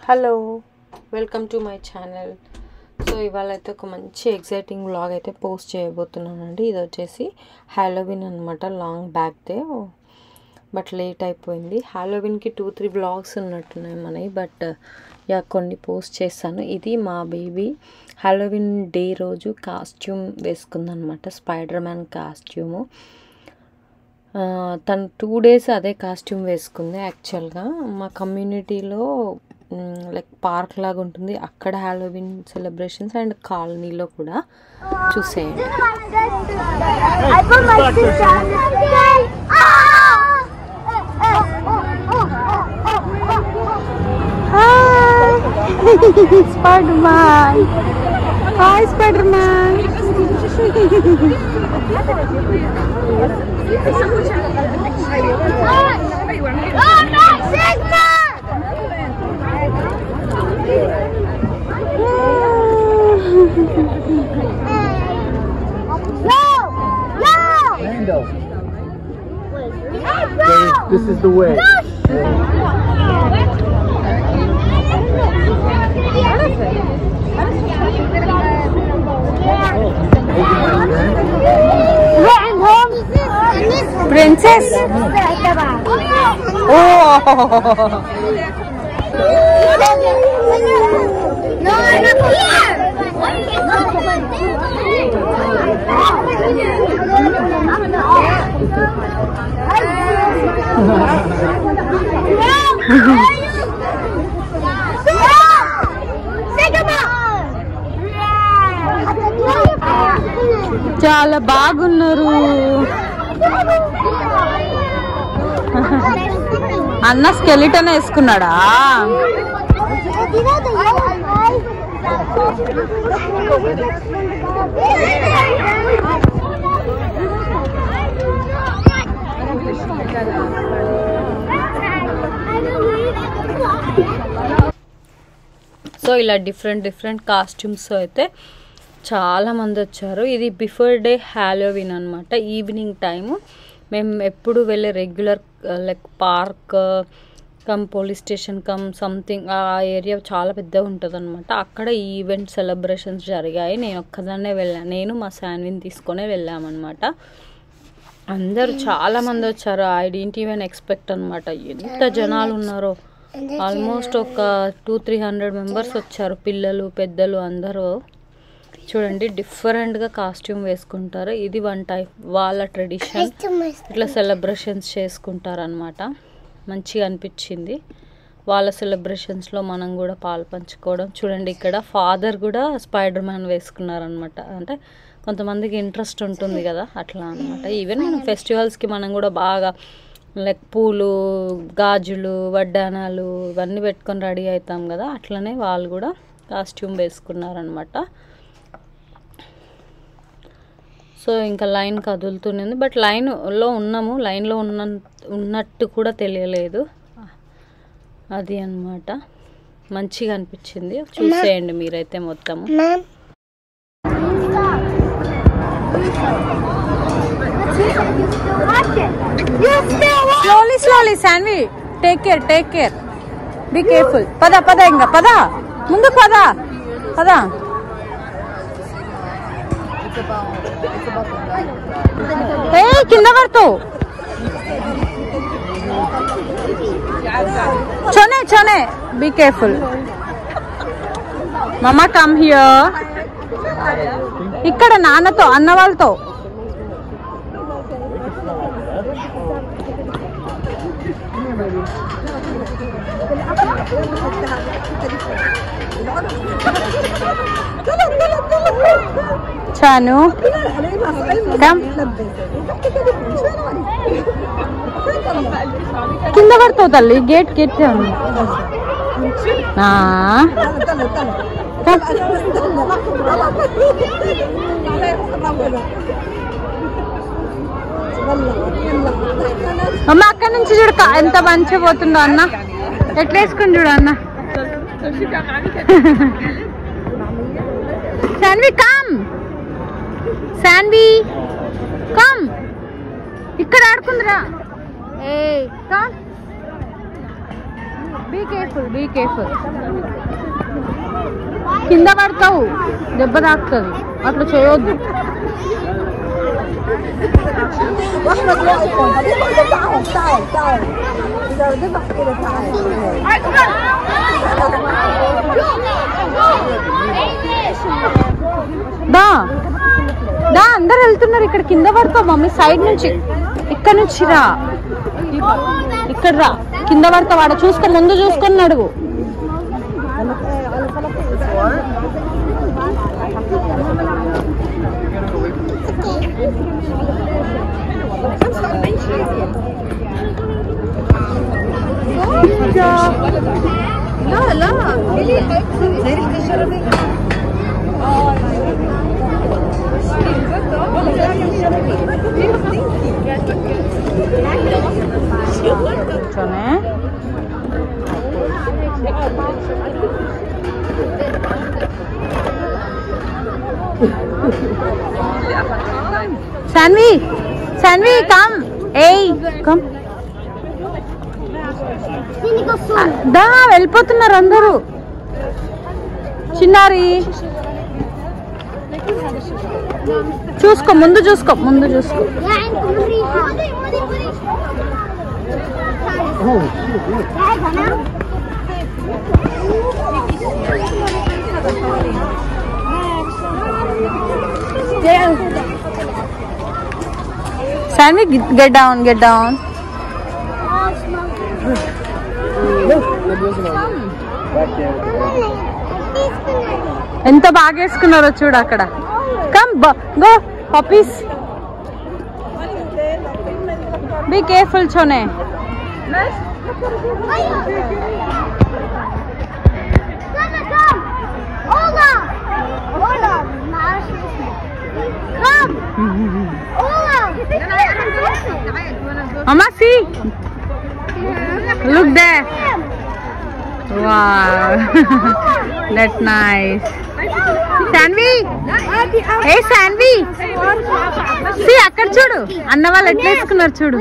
Hello welcome to my channel. So ఇవాళ అయితే ఒక మంచి ఎగ్జైటింగ్ వ్లాగ్ అయితే పోస్ట్ చేయబోతున్నానండి. ఇది వచ్చేసి హ్యాలోవిన్ అనమాట, long back day, but late అయిపోయింది. హ్యాలోవిన్కి 2-3 వ్లాగ్స్ ఉన్నట్టున్నాయి మనవి, బట్ కొన్ని పోస్ట్ చేస్తాను. ఇది మా బేబీ హ్యాలోవిన్ డే రోజు కాస్ట్యూమ్ వేసుకుందనమాట, స్పైడర్ మ్యాన్ కాస్ట్యూము. తను 2 days అదే కాస్ట్యూమ్ వేసుకుంది. యాక్చువల్గా మా కమ్యూనిటీలో లైక్ పార్క్ లాగా ఉంటుంది, అక్కడ హ్యాలోవిన్ సెలబ్రేషన్స్ అండ్ కాలనీలో కూడా చూసేయండి. Spiderman, hi Spiderman. This is the way. Princess. Oh. No, I'm not here. చాలా బాగున్నారు. అన్న స్కెలిటన్ వేసుకున్నాడా? సో ఇలా డిఫరెంట్ కాస్ట్యూమ్స్ అయితే చాలామంది వచ్చారు. ఇది బిఫోర్ డే హ్యాలోవిన్ అనమాట. ఈవినింగ్ టైము మేము ఎప్పుడు వెళ్ళే regular like park come police station come something, ఆ ఏరియా చాలా పెద్దగా ఉంటుంది అనమాట. అక్కడ ఈ ఈవెంట్ సెలబ్రేషన్స్ జరిగాయి. నేను ఒక్కదాన్నే వెళ్ళాను, నేను మా శాన్విని తీసుకొనే వెళ్ళామన్నమాట. అందరూ చాలామంది వచ్చారు. ఐ డెంట్ ఈవెన్ ఎక్స్పెక్ట్ అనమాట ఎంత జనాలు ఉన్నారో. ఆల్మోస్ట్ ఒక 200-300 మెంబర్స్ వచ్చారు, పిల్లలు పెద్దలు అందరూ. చూడండి, డిఫరెంట్గా కాస్ట్యూమ్ వేసుకుంటారు. ఇది వన్ టైప్ వాళ్ళ ట్రెడిషన్, ఇట్లా సెలబ్రేషన్స్ చేసుకుంటారనమాట. మంచిగా అనిపించింది. వాళ్ళ సెలబ్రేషన్స్లో మనం కూడా పాలు పంచుకోవడం. చూడండి, ఇక్కడ ఫాదర్ కూడా స్పైడర్ మ్యాన్ వేసుకున్నారనమాట. అంటే కొంతమందికి ఇంట్రెస్ట్ ఉంటుంది కదా, అట్లా అనమాట. ఈవెన్ మనం ఫెస్టివల్స్కి మనం కూడా బాగా లైక్ పూలు, గాజులు, వడ్డానాలు ఇవన్నీ పెట్టుకొని రెడీ అవుతాం కదా, అట్లనే వాళ్ళు కూడా కాస్ట్యూమ్ వేసుకున్నారనమాట. సో ఇంకా లైన్ కదులుతుంది, బట్ లైన్లో ఉన్నాము, లైన్లో ఉన్నట్టు కూడా తెలియలేదు. అది అన్నమాట. మంచిగా అనిపించింది. చూసేయండి మీరైతే మొత్తము. Slowly Shanvi, take care, be careful. పద ఇంకా పద, ముందు పద. కింద పడుతూ చోనే be careful. Mamma come here. ఇక్కడ నాన్నతో, అన్న వాళ్ళతో. చాను కింద పడుతావు తల్లి, గేట్ అమ్మ. అక్కడి నుంచి చూడు ఎంత మంచిగా పోతుందో అన్న. ఎట్లా వేసుకుని చూడు అన్న. Shanvi come, Shanvi come. ఇక్కడ ఆడుకుందిరా. ఏ కమ్. బీ కేర్ఫుల్ కింద పడతావు, దెబ్బ తాకుతుంది, అట్లా చేయొద్దు. దా అందరు వెళ్తున్నారు, ఇక్కడ కింద పడతావు మమ్మీ. సైడ్ నుంచి ఇక్కడ నుంచి రా, ఇక్కడ రా, కింద పడతావు. వాడ చూసుకొని ముందు చూసుకొని అడుగు. Sanvi, come. Hey, come. దా వెళ్ళిపోతున్నారు అందరూ. చిన్నారి చూసుకో, ముందు చూసుకో. Sanvi, get down. ఎంత బాగా వేసుకున్నారో చూడు అక్కడ. Come go puppies. Be careful చోనే. Mama, see. Look there. Wow. That's nice. Sanvi. Hey Sanvi. See, అక్కడ చూడు. అన్న వాళ్ళు ఎట్లా వేసుకున్నారు చూడు.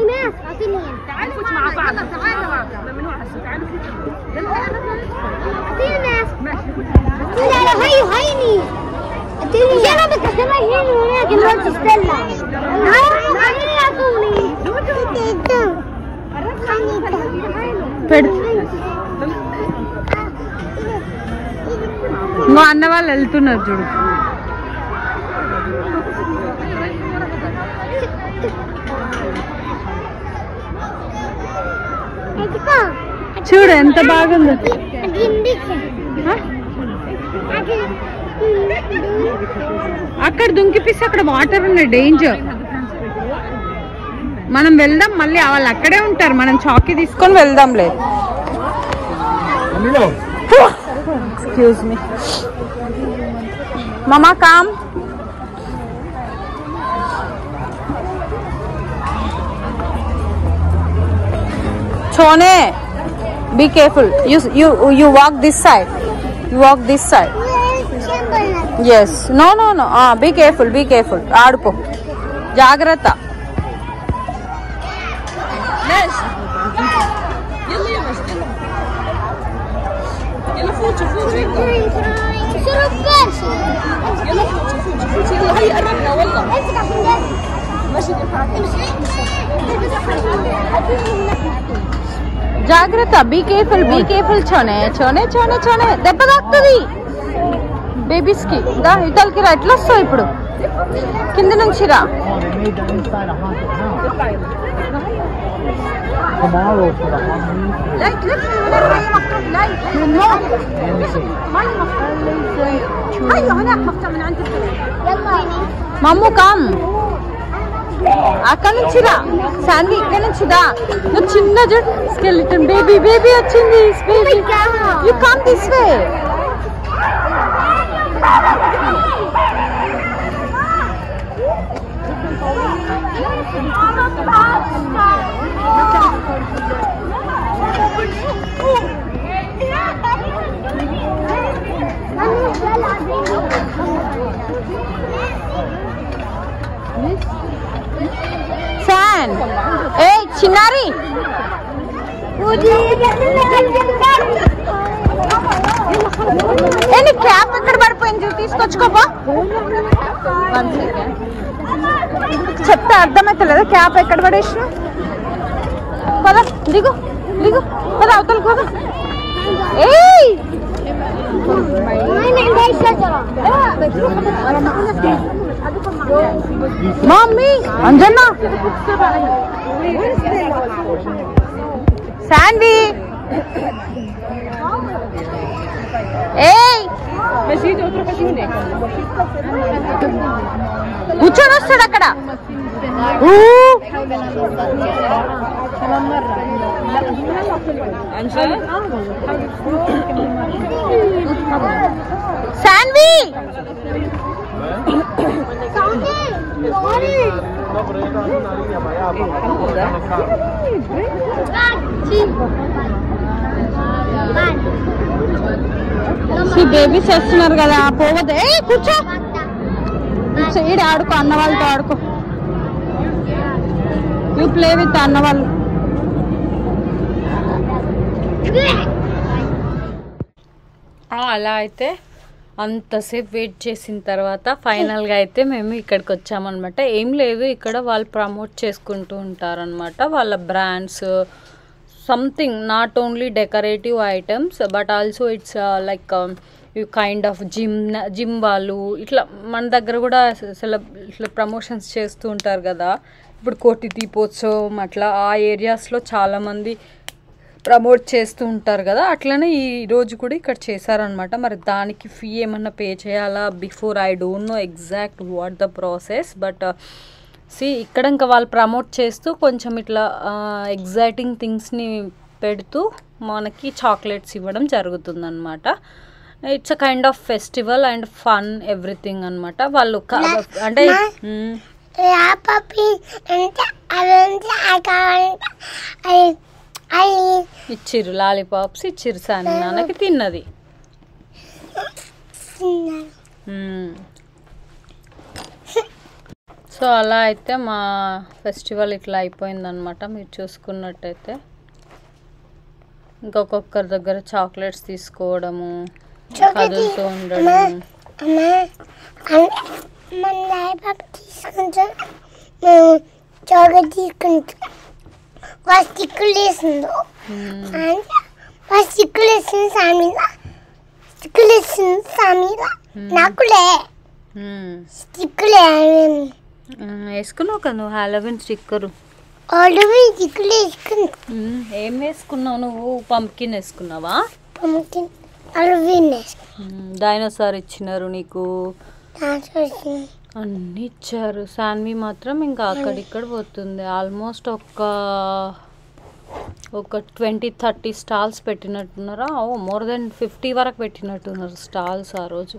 ఇంకో అన్న వాళ్ళు వెళ్తున్నారు చూడు. చూడు ఎంత బాగుంది. అక్కడ దుంకిపిస్తే అక్కడ వాటర్ ఉన్నాయి, డేంజర్. మనం వెళ్దాం, మళ్ళీ వాళ్ళు అక్కడే ఉంటారు. మనం చాకీ తీసుకొని వెళ్దాంలే. ఎక్స్క్యూజ్ మీ మామా, com. Chone, be careful. You walk this side. Yes. No. Be careful. Aadupo. Jagrata. జాగ్రత్త. బీ కేర్ఫుల్ చోనే. దెబ్బ తాకుతుంది బేబీస్ కి. దా ఇతలకి రా. ఎట్లా వస్తావు ఇప్పుడు? కింద నుంచి రా. మమ్ము కామ్. అక్కడ నుంచి రా. శాన్వి ఇక్కడ నుంచి దా. నువ్వు చిన్న జుట్టు స్కెలిటన్ బేబీ వచ్చింది. You come this way. San, hey Chinari, who ఏంటి క్యాప్ ఎక్కడ పడిపోయింది తీసుకొచ్చుకోపా చెప్తే అర్థమైతలేదా క్యాప్ ఎక్కడ పడేసిన పద దిగు దిగు పద అవతలకు పద ఏయ్ మమ్మీ అంజన్న శాండీ ఏయ్ కూర్చొని వస్తాడు అక్కడ శాన్వి బేబీస్ చేస్తున్నారు కదా పోవద్దు ఏ కూర్చో ఈడ ఆడుకో అన్న వాళ్ళతో ఆడుకో యూ ప్లే విత్ అన్న వాళ్ళు అలా అయితే అంతసేపు వెయిట్ చేసిన తర్వాత ఫైనల్గా అయితే మేము ఇక్కడికి వచ్చామన్నమాట. ఏం లేదు, ఇక్కడ వాళ్ళు ప్రమోట్ చేసుకుంటూ ఉంటారనమాట వాళ్ళ brands, something not only decorative items but also it's like kind of gym వాళ్ళు ఇట్లా మన దగ్గర కూడా ఇట్లా ప్రమోషన్స్ చేస్తూ ఉంటారు కదా. ఇప్పుడు కోటి దీపోత్సవం అట్లా ఆ ఏరియాస్లో చాలామంది ప్రమోట్ చేస్తూ ఉంటారు కదా, అట్లనే ఈ రోజు కూడా ఇక్కడ చేశారనమాట. మరి దానికి ఫీ ఏమన్నా పే చేయాలా before, I don't know exact what the process, but ఇక్కడ ఇంకా వాళ్ళు ప్రమోట్ చేస్తూ కొంచెం ఇట్లా ఎగ్జైటింగ్ థింగ్స్ని పెడుతూ మనకి చాక్లెట్స్ ఇవ్వడం జరుగుతుందన్నమాట. It's a kind of festival and fun everything అనమాట. వాళ్ళు అంటే ఇచ్చిర్రు లాలీపాప్స్ ఇచ్చిర్రు సాని నాన్నకి తిన్నది. సో అలా అయితే మా ఫెస్టివల్ ఇట్లా అయిపోయిందనమాట. మీరు చూసుకున్నట్టయితే ఇంకొకరి దగ్గర చాక్లెట్స్ తీసుకోవడము, కదులుతూ ఉండడం. వేసుకున్నావు కదా నువ్వు హాలోవిన్ స్టిక్కరు. ఏం వేసుకున్నావు నువ్వు? పంప్కిన్ వేసుకున్నావా? డైనోసార్ ఇచ్చినారు నీకు, అన్నీ ఇచ్చారు. సాన్వి మాత్రం ఇంకా అక్కడిక్కడ పోతుంది. ఆల్మోస్ట్ ఒక 20-30 స్టాల్స్ పెట్టినట్టున్నారా? మోర్ దెన్ 50 వరకు పెట్టినట్టున్నారు స్టాల్స్ ఆ రోజు.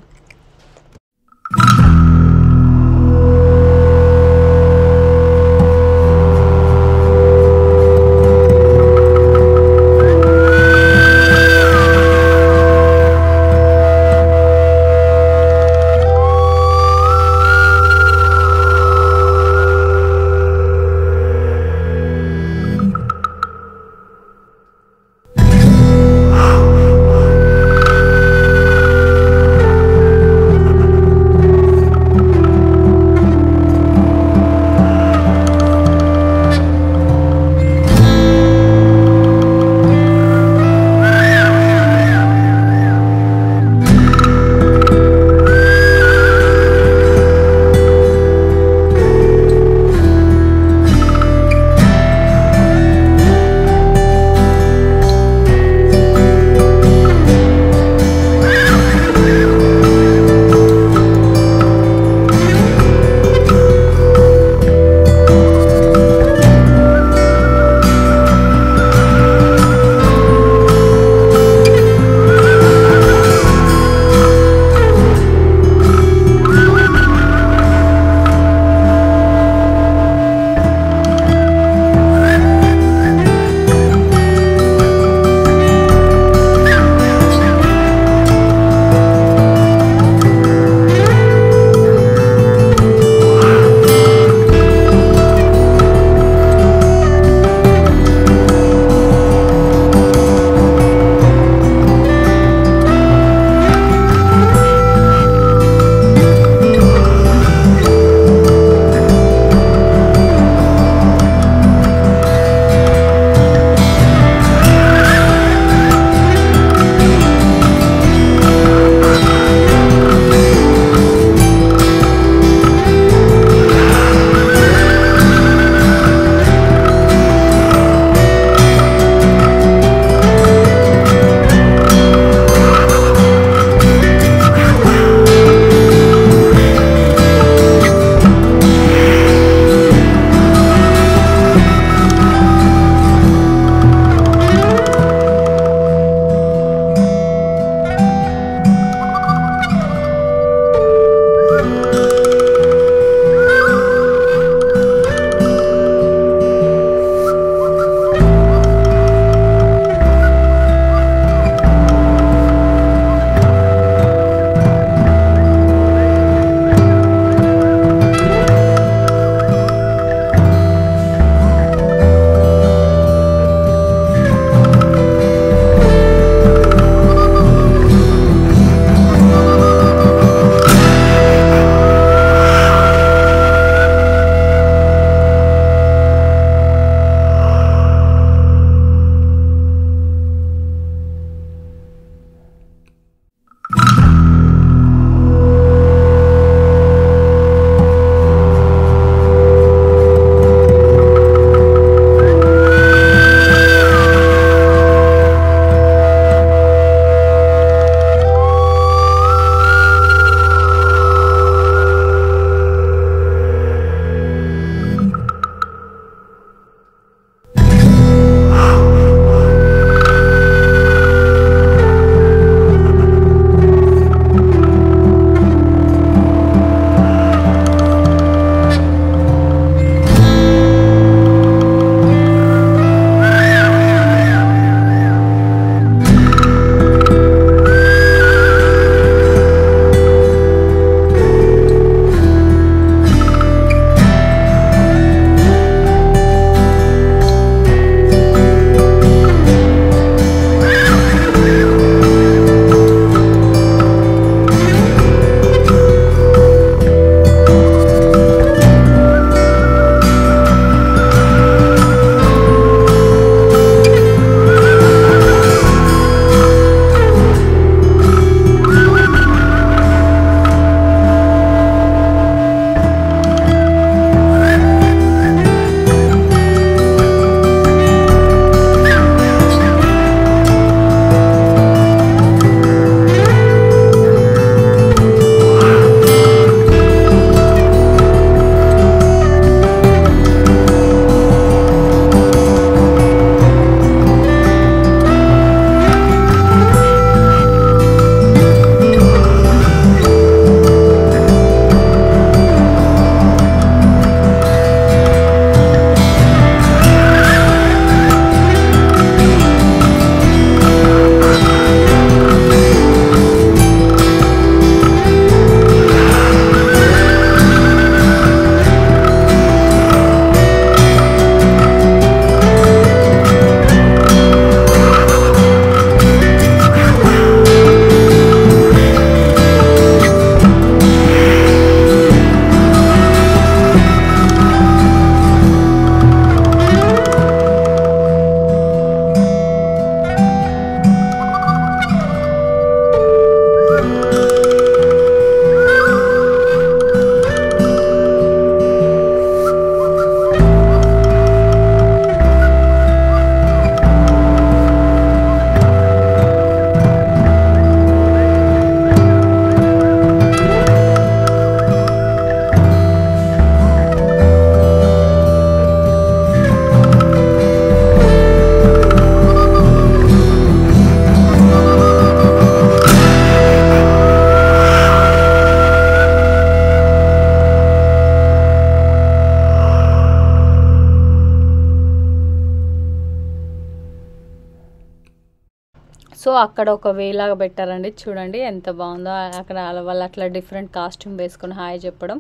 అక్కడ ఒక వేలాగా పెట్టారండి, చూడండి ఎంత బాగుందో. అక్కడ వాళ్ళు అట్లా డిఫరెంట్ కాస్ట్యూమ్ వేసుకొని హాయ్ చెప్పడం.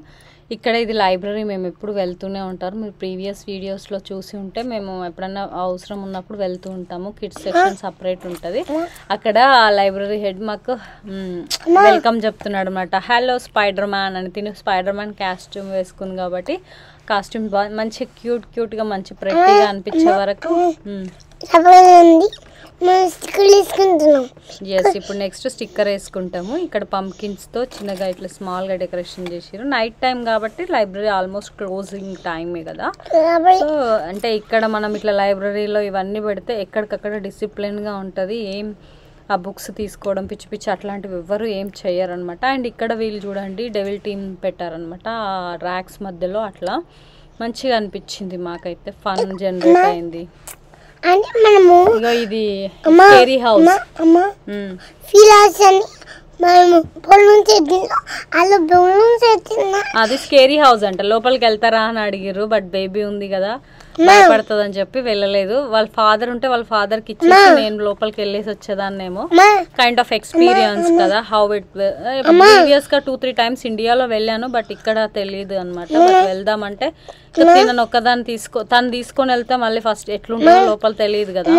ఇక్కడ ఇది లైబ్రరీ, మేము ఎప్పుడు వెళ్తూనే ఉంటారు. మీరు ప్రీవియస్ వీడియోస్లో చూసి ఉంటే మేము ఎప్పుడన్నా అవసరం ఉన్నప్పుడు వెళ్తూ ఉంటాము. కిడ్స్ సెక్షన్ సపరేట్ ఉంటుంది. అక్కడ లైబ్రరీ హెడ్ మాకు వెల్కమ్ చెప్తున్నాడు అనమాట. హలో స్పైడర్ మ్యాన్ అని. తిని స్పైడర్ మ్యాన్ కాస్ట్యూమ్ వేసుకుంది కాబట్టి కాస్ట్యూమ్ మంచి క్యూట్గా మంచి ప్రెట్టీగా అనిపించే వరకు. ఎస్, ఇప్పుడు నెక్స్ట్ స్టిక్కర్ వేసుకుంటాము. ఇక్కడ పంకిన్స్తో చిన్నగా ఇట్లా స్మాల్గా డెకరేషన్ చేసారు. నైట్ టైం కాబట్టి లైబ్రరీ ఆల్మోస్ట్ క్లోజింగ్ టైమే కదా. సో అంటే ఇక్కడ మనం ఇట్లా లైబ్రరీలో ఇవన్నీ పెడితే ఎక్కడికక్కడ డిసిప్లిన్గా ఉంటుంది. ఏం ఆ బుక్స్ తీసుకోవడం పిచ్చి పిచ్చి అట్లాంటివి ఎవ్వరు ఏం చెయ్యరనమాట. అండ్ ఇక్కడ వీళ్ళు చూడండి డెవిల్ టీమ్ పెట్టారనమాట ఆ ర్యాక్స్ మధ్యలో. అట్లా మంచిగా అనిపించింది మాకైతే, ఫన్ జనరేట్ అయింది. ఇగో ఇది స్కేరీ హౌస్. అది స్కేరీ హౌస్ అంట. లోపలికి వెళ్తారా అని అడిగిర్రు, బట్ బేబీ ఉంది కదా భయపడుతుంది అని చెప్పి వెళ్ళలేదు. వాళ్ళ ఫాదర్ ఉంటే వాళ్ళ ఫాదర్ కి ఇచ్చేసి నేను లోపలికి వెళ్ళేసి వచ్చేదాన్నేమో. కైండ్ ఆఫ్ ఎక్స్పీరియన్స్ కదా హౌ ఇట్. ప్రీవియస్ గా 2-3 టైమ్స్ ఇండియాలో వెళ్ళాను, బట్ ఇక్కడ తెలియదు అనమాట. వెళ్దామంటే నేను ఒక్కదాన్ని తను తీసుకొని వెళ్తే మళ్ళీ ఫస్ట్ ఎట్లుంటుందో లోపల తెలియదు కదా.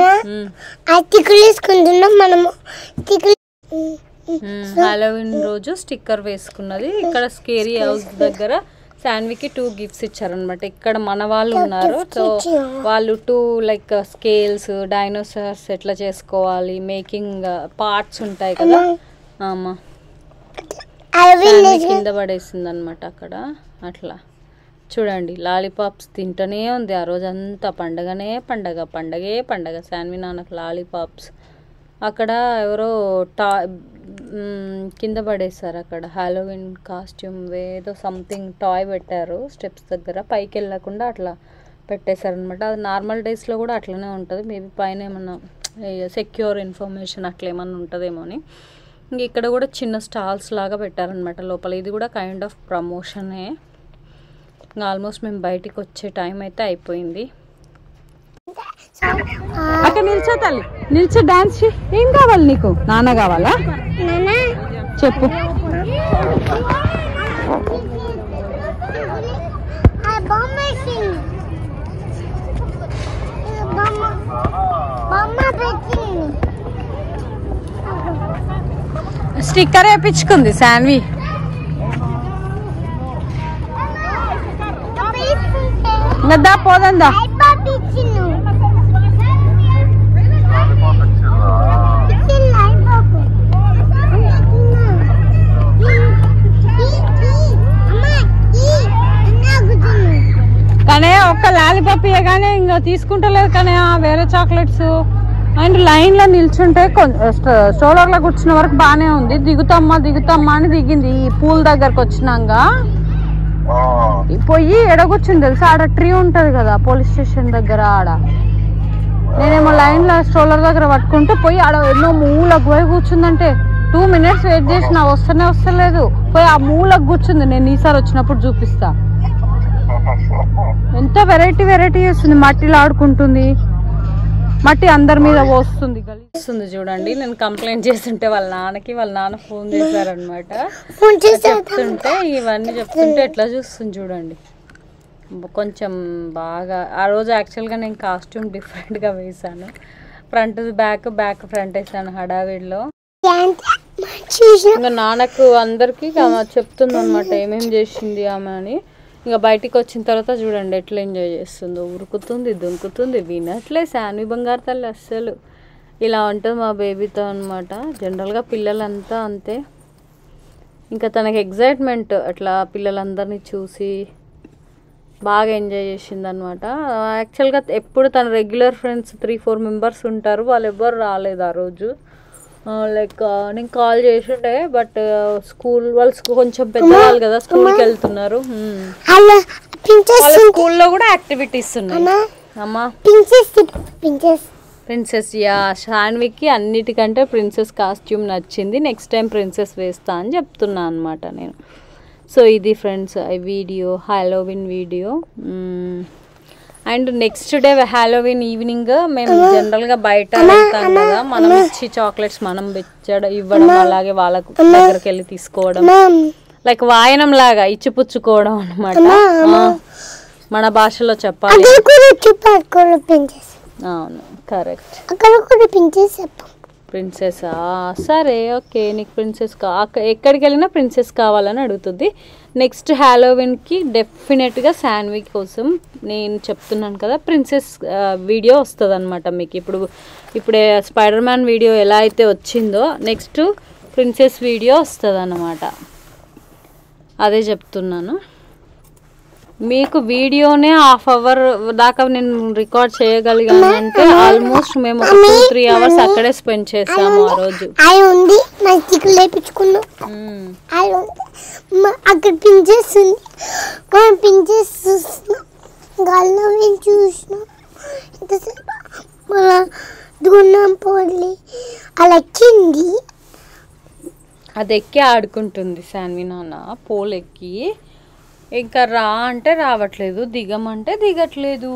హాలోవిన్ రోజు స్టిక్కర్ వేసుకున్నది. ఇక్కడ స్కేరీ హౌస్ దగ్గర శాన్వికి 2 గిఫ్ట్స్ ఇచ్చారనమాట. ఇక్కడ మన వాళ్ళు ఉన్నారు, సో వాళ్ళు 2 లైక్ స్కేల్స్, డైనోసార్స్ ఎట్లా చేసుకోవాలి, మేకింగ్ పార్ట్స్ ఉంటాయి కదా. అమ్మా కింద పడేసింది అనమాట అక్కడ. అట్లా చూడండి లాలీపాప్స్ తింటూనే ఉంది ఆ రోజంతా. పండగనే పండగ. శాన్వి నాన్నకు లాలీపాప్స్. అక్కడ ఎవరో కింద పడేశారు అక్కడ హాలోవిన్ కాస్ట్యూమ్ ఏదో సంథింగ్ టాయ్ పెట్టారు స్టెప్స్ దగ్గర. పైకి వెళ్ళకుండా అట్లా పెట్టేశారనమాట. అది నార్మల్ డేస్లో కూడా అట్లనే ఉంటుంది. మేబీ పైన ఏమన్నా సెక్యూర్ ఇన్ఫర్మేషన్ అట్లా ఏమన్నా ఉంటుందేమో అని. ఇంక ఇక్కడ కూడా చిన్న స్టాల్స్ లాగా పెట్టారనమాట లోపల. ఇది కూడా కైండ్ ఆఫ్ ప్రమోషనే. ఇంకా ఆల్మోస్ట్ మేము బయటికి వచ్చే టైం అయితే అయిపోయింది. అక్కడ నిల్చో తల్లి, నిల్చో డాన్స్. ఏం కావాలి నీకు? నాన్న కావాలా? చెప్పు. స్టిక్కర్ వేయించుకుంది శాన్వి. దా పోదందా. కానీ ఒక్క లాలీపాప్ ఇవ్వగానే ఇంకా తీసుకుంటలేదు కానీ వేరే చాక్లెట్స్. అండ్ లైన్లో నిల్చుంటే స్టోలర్లో కూర్చున్న వరకు బాగానే ఉంది. దిగుతామ్మా అని దిగింది. ఈ పూల్ దగ్గరకు వచ్చినాక పోయి ఎడ కూర్చుంది తెలుసా, ఆడ ట్రీ ఉంటది కదా పోలీస్ స్టేషన్ దగ్గర. ఆడ నేనేమో లైన్లో స్టోలర్ దగ్గర పట్టుకుంటే పోయి ఆడ ఎన్నో మూలకు పోయి కూర్చుందంటే 2 minutes వెయిట్ చేసిన వస్తలేదు. పోయి ఆ మూలకు కూర్చుంది. నేను ఈసారి వచ్చినప్పుడు చూపిస్తా. ఎంత వెరైటీ చేస్తుంది. మట్టిలో ఆడుకుంటుంది, మట్టి అందరి మీద పోస్తుంది, గలీస్తుంది. చూడండి నేను కంప్లైంట్ చేస్తుంటే వాళ్ళ నాన్న ఫోన్ చేశారనమాట. చెప్తుంటే ఇవన్నీ చెప్తుంటే ఎట్లా చూస్తుంది చూడండి. కొంచెం బాగా ఆ రోజు యాక్చువల్గా నేను కాస్ట్యూమ్ డిఫరెంట్గా వేసాను. ఫ్రంట్ బ్యాక్ ఫ్రంట్ వేసాను హడావిడిలో. ఇంకా నాన్నకు అందరికి చెప్తుంది అనమాట ఏమేమి చేసింది ఆమె అని. ఇంకా బయటికి వచ్చిన తర్వాత చూడండి ఎట్లా ఎంజాయ్ చేస్తుందో. ఉరుకుతుంది, దుంకుతుంది, వినట్లే శాన్వి బంగారు తల్లి అస్సలు. ఇలా ఉంటుంది మా బేబీతో అనమాట. జనరల్గా పిల్లలంతా అంతే. ఇంకా తనకి ఎగ్జైట్మెంట్ అట్లా పిల్లలందరినీ చూసి బాగా ఎంజాయ్ చేసింది అనమాట. యాక్చువల్గా ఎప్పుడు తన రెగ్యులర్ ఫ్రెండ్స్ 3-4 మెంబర్స్ ఉంటారు, వాళ్ళు ఎవ్వరు రాలేదు ఆ రోజు. లైక్ నేను కాల్ చేసిండే, బట్ వాళ్ళు కొంచెం పెద్దవాళ్ళు కదా, స్కూల్కి వెళ్తున్నారు. స్కూల్లో కూడా యాక్టివిటీస్ ఉన్నాయి అమ్మా. ప్రిన్సెస్ శాన్వికి అన్నిటికంటే ప్రిన్సెస్ కాస్ట్యూమ్ నచ్చింది. నెక్స్ట్ టైం ప్రిన్సెస్ వేస్తా అని చెప్తున్నా అనమాట నేను. సో ఇది ఫ్రెండ్స్ ఈ video, Halloween video. And next day Halloween evening మేము జనరల్గా బయట వెళ్తాం కదా, మనం ఇచ్చి చాక్లెట్స్ మనం ఇవ్వడం, అలాగే వాళ్ళకు దగ్గరికి వెళ్ళి తీసుకోవడం, లైక్ వాయనం లాగా ఇచ్చి పుచ్చుకోవడం అనమాట. మన భాషలో చెప్పాలి. అవును, కరెక్ట్. ప్రిన్సెసా? సరే, ఓకే. నీకు ప్రిన్సెస్ ఎక్కడికి వెళ్ళినా ప్రిన్సెస్ కావాలని అడుగుతుంది. నెక్స్ట్ హ్యాలోవిన్కి డెఫినెట్గా శాన్వి కోసం నేను చెప్తున్నాను కదా, ప్రిన్సెస్ వీడియో వస్తుంది అనమాట మీకు. ఇప్పుడే స్పైడర్ మ్యాన్ వీడియో ఎలా అయితే వచ్చిందో నెక్స్ట్ ప్రిన్సెస్ వీడియో వస్తుంది అన్నమాట. అదే చెప్తున్నాను మీకు. వీడియోనే హాఫ్ అవర్ దాకా నేను రికార్డ్ చేయగలిగాను అంటే ఆల్మోస్ట్ మేము 2-3 అవర్స్ అక్కడే స్పెండ్ చేసాము ఆ రోజు. అక్కడ పించెస్ ఉంది, పించెస్ చూసినా దూరం పోలి అలా ఎక్కింది. అది ఎక్కి ఆడుకుంటుంది శాన్వి నాన్న, పోల్ ఎక్కి. ఇంకా రా అంటే రావట్లేదు, దిగమంటే దిగట్లేదు.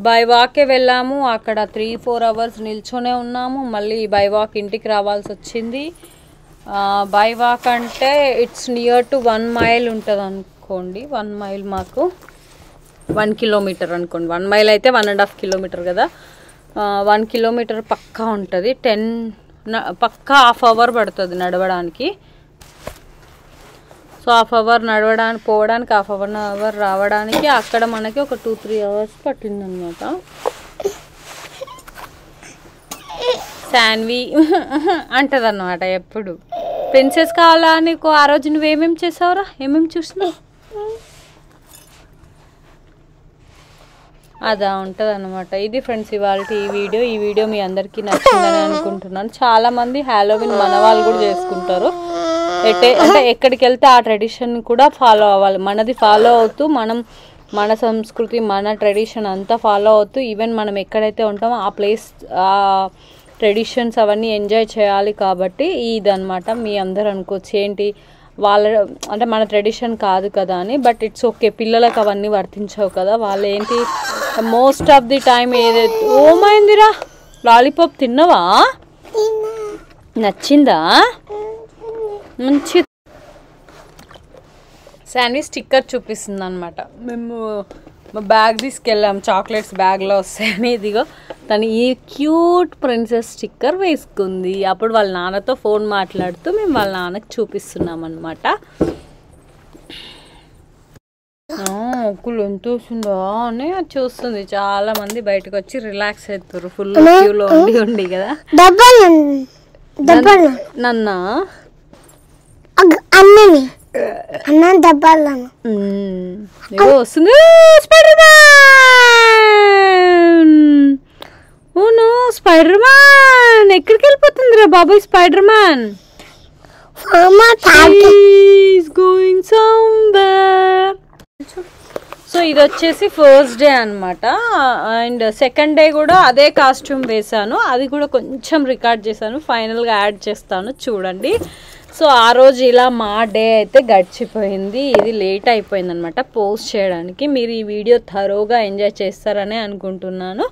బై వాకే వెళ్ళాము, అక్కడ 3-4 అవర్స్ నిల్చొనే ఉన్నాము. మళ్ళీ బై వాక్ ఇంటికి రావాల్సి వచ్చింది. బై వాక్ అంటే ఇట్స్ నియర్ టు 1 మైల్ ఉంటుంది అనుకోండి. 1 మైల్ మాకు 1 కిలోమీటర్ అనుకోండి. 1 మైల్ అయితే 1.5 కిలోమీటర్ కదా. 1 కిలోమీటర్ పక్కా ఉంటుంది. పక్కా హాఫ్ అవర్ పడుతుంది నడవడానికి. సో హాఫ్ అవర్ నడవడానికి పోవడానికి, హాఫ్ అవర్ రావడానికి. అక్కడ మనకి ఒక 2-3 అవర్స్ పట్టిందనమాట. శాన్వి అంటది అన్నమాట ఎప్పుడు. ప్రిన్సెస్ కావాలా నీకు? ఆ రోజు నువ్వేమేమి చేసావురా? ఏమేమి చూసినావు? అదా ఉంటుంది అనమాట. ఇది ఫ్రెండ్స్ ఇవాళ ఈ వీడియో మీ అందరికీ నచ్చిందని అనుకుంటున్నాను. చాలామంది హ్యాలోవిన్ మన వాళ్ళు కూడా చేసుకుంటారు. అంటే ఎక్కడికి వెళ్తే ఆ ట్రెడిషన్ కూడా ఫాలో అవ్వాలి. మనది ఫాలో అవుతూ మన సంస్కృతి, మన ట్రెడిషన్ అంతా ఫాలో అవుతూ ఈవెన్ మనం ఎక్కడైతే ఉంటామో ఆ ప్లేస్, ఆ ట్రెడిషన్స్ అవన్నీ ఎంజాయ్ చేయాలి. కాబట్టి ఇదన్నమాట. మీ అందరు అనుకోవచ్చు ఏంటి వాళ్ళ అంటే మన ట్రెడిషన్ కాదు కదా అని. బట్ ఇట్స్ ఓకే, పిల్లలకు అవన్నీ వర్తించవు కదా. వాళ్ళు ఏంటి మోస్ట్ ఆఫ్ ది టైం ఏదైతే ఓమైందిరా లాలీపాప్ తిన్నవా? నచ్చిందా? మంచి శాండ్విచ్ స్టిక్కర్ చూపిస్తుంది అనమాట. మేము మా బ్యాగ్ తీసుకెళ్ళాం, చాక్లెట్స్ బ్యాగ్లో వస్తాయని. ఇదిగో తను ఈ క్యూట్ ప్రిన్సెస్ స్టిక్కర్ వేసుకుంది. అప్పుడు వాళ్ళ నాన్నతో ఫోన్ మాట్లాడుతూ మేము వాళ్ళ నాన్నకి చూపిస్తున్నాం అనమాట. ఒక్కులు ఎంత వస్తుందో అని అది చూస్తుంది. చాలా మంది బయటకు వచ్చి రిలాక్స్ అవుతారు ఫుల్ క్యూలో ఉండి కదా. నన్నా వస్తుంది spider man. Own spider man ఎక్కడికి వెళ్ళిపోతుందిరా బాబాయ్? Spider man going somewhere. So ఇది వచ్చేసి ఫస్ట్ డే అనమాట. అండ్ సెకండ్ డే కూడా అదే కాస్ట్యూమ్ వేసాను. అది కూడా కొంచెం రికార్డ్ చేశాను, ఫైనల్గా యాడ్ చేస్తాను చూడండి. సో ఆ రోజు ఇలా మా డే అయితే గడిచిపోయింది. ఇది లేట్ అయిపోయింది అనమాట పోస్ట్ చేయడానికి. మీరు ఈ వీడియో థరోగా ఎంజాయ్ చేస్తారనే అనుకుంటున్నాను.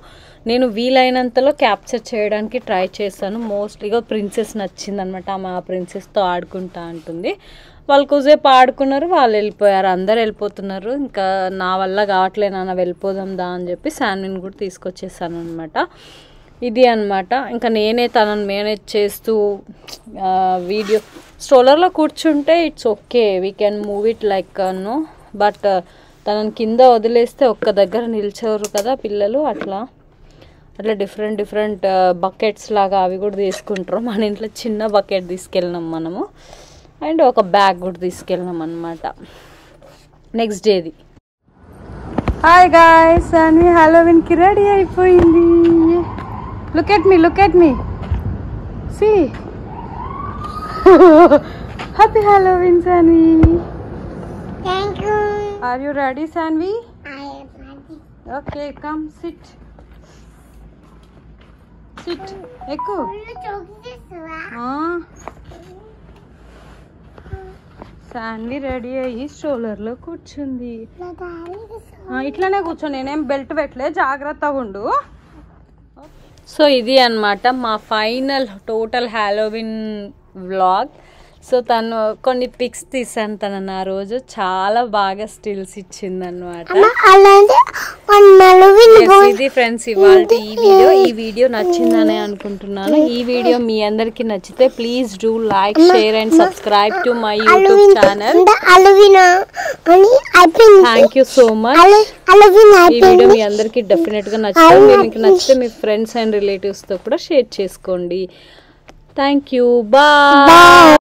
నేను వీలైనంతలో క్యాప్చర్ చేయడానికి ట్రై చేశాను. మోస్ట్లీగా ప్రిన్సెస్ నచ్చిందనమాట. మా ప్రిన్సెస్తో ఆడుకుంటా అంటుంది. వాళ్ళు కొద్దిసేపు ఆడుకున్నారు, వాళ్ళు వెళ్ళిపోయారు. అందరు వెళ్ళిపోతున్నారు. ఇంకా నా వల్ల కావట్లేదు నాన్న, వెళ్ళిపోదాం దా అని చెప్పి శాన్విని కూడా తీసుకొచ్చేసాను అనమాట. ఇది అనమాట. ఇంకా నేనే తనని మేనేజ్ చేస్తూ వీడియో స్ట్రోలర్లో కూర్చుంటే it's okay, we can move it like no. But తనని కింద వదిలేస్తే ఒక్క దగ్గర నిల్చోరు కదా పిల్లలు. అట్లా డిఫరెంట్ బకెట్స్ లాగా అవి కూడా తీసుకుంటారు. మన ఇంట్లో చిన్న బకెట్ తీసుకెళ్ళినాం మనము. అండ్ ఒక బ్యాగ్ కూడా తీసుకెళ్ళినాం అనమాట. నెక్స్ట్ డేది. హాయ్ గాయ్స్, శాన్వి హ్యాలోవిన్కి రెడీ అయిపోయింది. Look at me see. Happy Halloween Shanvi. Thank you. Are you ready, Sanvi? I am ready. Okay, come sit. Ekku. Shanvi ready అయ్యి స్ట్రోలర్లో కూర్చుంది. ఇట్లానే కూర్చో, నేనేం బెల్ట్ పెట్టలే, జాగ్రత్తగా ఉండు. సో ఇది అన్నమాట మా final total Halloween vlog. So తను కొన్ని పిక్స్ తీసాను తనని ఆ రోజు, చాలా బాగా స్టిల్స్ ఇచ్చింది అనమాట. ఇది ఫ్రెండ్స్ ఇవాళ ఈ వీడియో నచ్చిందనే అనుకుంటున్నాను. ఈ వీడియో మీ అందరికి నచ్చితే please do like, share and subscribe to my YouTube channel. Thank you so much. ఈ వీడియో మీ అందరికి డెఫినెట్ గా నచ్చుతుంది. మీకు నచ్చితే మీ ఫ్రెండ్స్ అండ్ రిలేటివ్స్ తో కూడా షేర్ చేసుకోండి. Thank you. బాయ్.